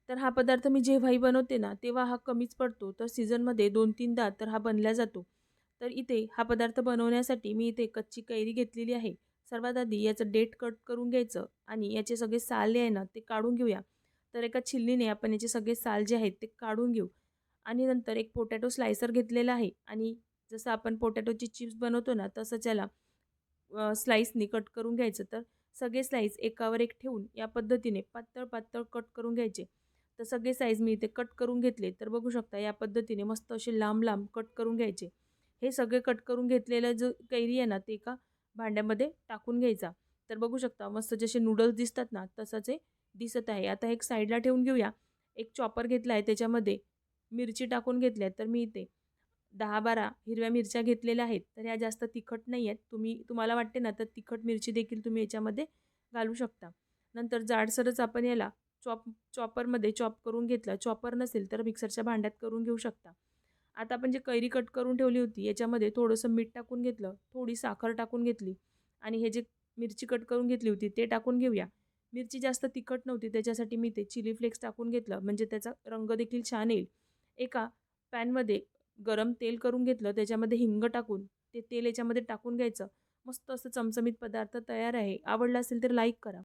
तर हा पदार्थ मी जेव्हाही बनवते ना, तेव्हा हा कमीच पडतो. तर सीझनमध्ये 2-3दा तर हा बनला जातो. तर इथे हा पदार्थ बनवण्यासाठी मी इथे कच्ची कैरी घेतलेली आहे. सर्वात आधी याचं डेट कट करून घ्यायचं आणि याचे सगळे साल आहे ना, ते काढून घेऊया. तर एका छिलनीने आपण याचे सगळे साल जे आहेत ते काढून घेऊ आणि नंतर एक पोटॅटो स्लायसर घेतलेला आहे आणि जसं आपण पोटॅटोची चिप्स बनवतो ना, तसंच याला स्लाइसनी कट करून घ्यायचं. तर सगळे स्लाइस एकावर एक ठेवून या पद्धतीने पातळ-पातळ कट करून घ्यायचे. तर सगळे साईज मी इथे कट करून घेतले. तर बघू शकता या पद्धतीने मस्त असे लांब-लांब कट करून घ्यायचे. हे सगळे कट करून घेतलेलं जो कैरी आहे ना, ते एका भांड्यामध्ये टाकून घ्यायचा. तर बघू शकता मस्त जसे नूडल्स दिसतात ना, तसंच हे दिसत आहे. आता एक साईडला ठेवून घेऊया. एक चॉपर घेतला आहे त्याच्यामध्ये मिरची टाकून घेतल्या तर मी इथे 10-12 हिरव्या मिरच्या घेतलेल्या आहेत. तर ह्या जास्त तिखट नाही आहेत. तुम्हाला वाटते ना, तर तिखट मिरची देखील तुम्ही याच्यामध्ये घालू शकता. नंतर जाडसरच आपण याला चॉपरमध्ये चॉप करून घेतलं. चॉपर नसेल तर मिक्सरच्या भांड्यात करून घेऊ शकता. आता आपण जे कैरी कट करून ठेवली होती, याच्यामध्ये थोडंसं मीठ टाकून घेतलं, थोडी साखर टाकून घेतली आणि हे जे मिरची कट करून घेतली होती, ते टाकून घेऊया. मिरची जास्त तिखट नव्हती, त्याच्यासाठी मी ते चिली फ्लेक्स टाकून घेतलं, म्हणजे त्याचा रंग देखील छान येईल. एका पॅनमध्ये गरम तेल करून घेतलं, त्याच्यामध्ये हिंग टाकून ते तेल याच्यामध्ये टाकून घ्यायचं. मस्त असं चमचमीत पदार्थ तयार आहे. आवडला असेल तर लाईक करा.